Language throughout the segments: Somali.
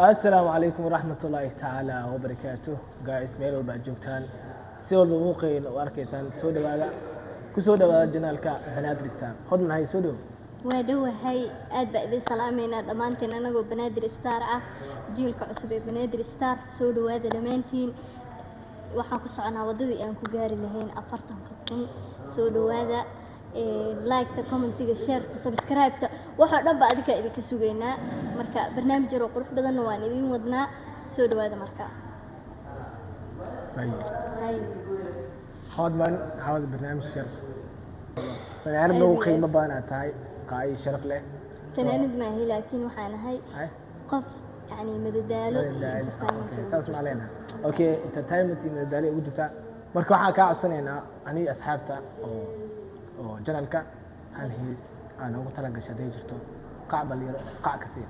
السلام عليكم ورحمة الله تعالى وبركاته جايز ميل walba aad joogtaan si walba muuqeen oo arkaysaan soo dhawaada ku soo dhawaada janaalka Banaadir Star hodna hay soo dhaw waa dhawahay aad baa idin salaameynaa dhammaanteen anagoo Banaadir Star ah jiilka cusub ee Banaadir Star soo dhawaada dhamaantiin waxaan ku soconaa wadadii aan ku gaari lahayn 40,000 soo dhawaada like ta comment-iga share ta subscribe ta waxa dhan ba adika idinka sugeynaa marka barnaamij yar oo qurux badan waan idin wadnaa soo dhawaada marka hay hodman hawada barnaamij shar fanaanad loo qiimo badan aad tahay qaay sharaf leh fanaanad ma ahi laakiin waxaan ahay qof يعني مددالو اساس ما علينا اوكي انترتينمنت مددالي ugu jirta marka waxa ka codsaneynaa ani asxaabta oo janalka hal hees aan ugu tala gashaday jirto qacbal yar qac ka sii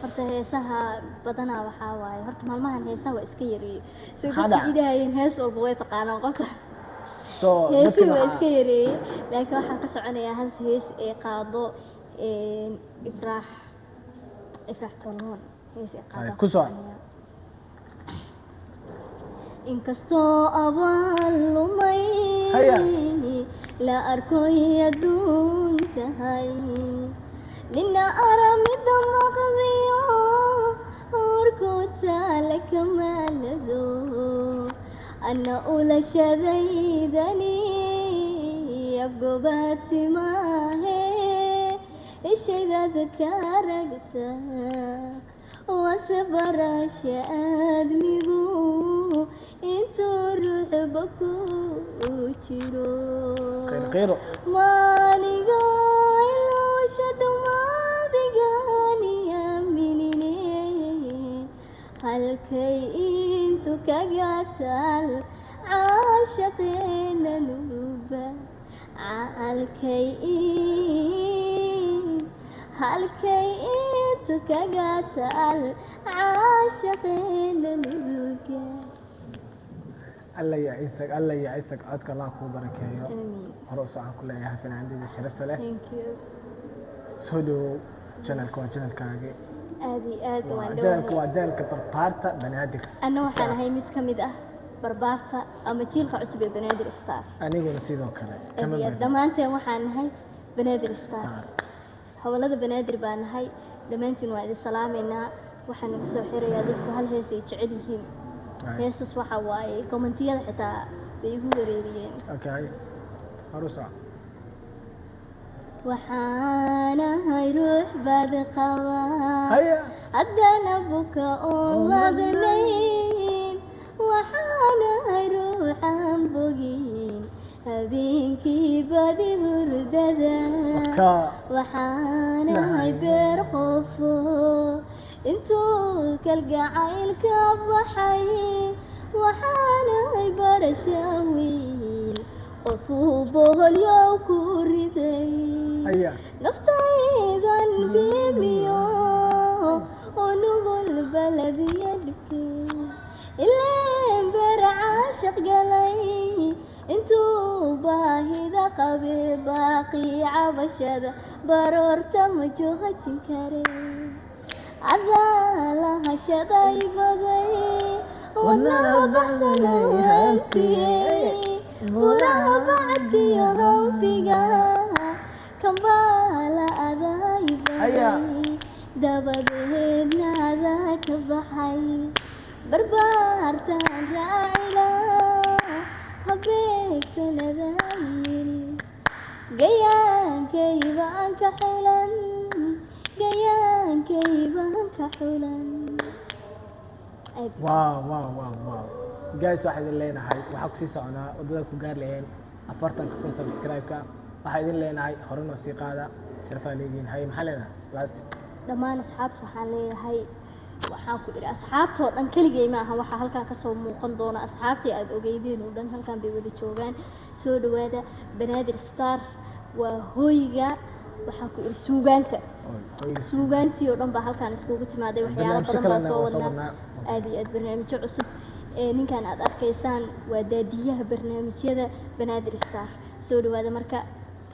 horta heesaha badana waxa waaye horta maalmahan heesaha waa iska yareeyay sidoo idahayeen hees walba way taqaanaan qofka heesaha waa iska yareeyay laakiin waxa ka soconaya hees ee qaado ifraax tolmoon كسر inkastoo abaal lumay la arko yaduun tahay nina aramida maqdiyo urkuta lakamalado ana ulashadaydani afgobaadsi maahe ishaydaada ka ragta وصبر شادميغو انتو روح بكو وشيرو خيرو ماليغا إلو شدو ماديغاني يامينيني هالكي انتو كاقاتال عاشقين نوبا هالكي كجاتال عاشقين للوجه الله يعيسك عدك الله كو بركايو هروس waxaan ku leeyahay fanaanada sharafta leh thank you soo channelkaaga aad waa janalka barbaarta Banaadir ana waxaan ahay mid kamid ah barbaarta ama jiilka cusub ee Banaadir Star aniguna sidoo kale dhamaanteen waxaan nahay Banaadir Star hawlada Banaadir baan nahay dhamaantiin waa idin salaameynaa waxaan ugu soo xirayaa dadku hal hees ay jecel yihiin heestas waxa waaye comment-yada xitaa bay igu wareeriyeen okay harusa waxaan ahay ruux baad qabaa haddana buka oo ladnayn waxaan ahay ruuxaan bogin habeenkii badi hurdada waxaan ahay beer qofo intuu kalgacaylka baxay waxaan ahay barasha wiil qofuu boholyow ku riday naftaydan biimiyo oo nugul baladiyadhke ileen beer caashaq galay intuu baahida qabe baaqi cabashada baroorta ma joojin kare adaa hashaday baday wadnaha baxsanayantiyey buraha bacadkiyo hawfiga kambaala aday baday dabadeedna adaa ka baxay barbaartaan raacila habeeg sanadayiri gayaankayban ka xulan wow guys waxaan idin leenahay waxa ku sii soconaa wadada ku gaar lahayn 40,000 subscribe-ka waxaan idin leenahay horena sii qaada sharafaa leeyihiin hay maxaa leenahay laas dhammaan asxaabta waxaan leeyahay waxaan ku iri asxaabtoo dhan kaligay ma aha waxa halkan ka soo muuqan doona asxaabtii aad ogeydeen oo dhan halkan bay wada joogaan soo dhawaada Banaadir Star waa hooyga waxa ku iri suugaantii oo dhan ba halkan iskugu timaaday waxyaabo badan baa soo wadnaa aad barnaamijyo cusub ninkan aad arkaysaan waa daadiyaha barnaamijyada Banaadir Star soo dhawaada marka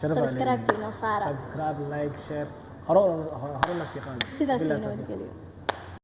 subscribe like share هرو نفسي قال سيدا سيدا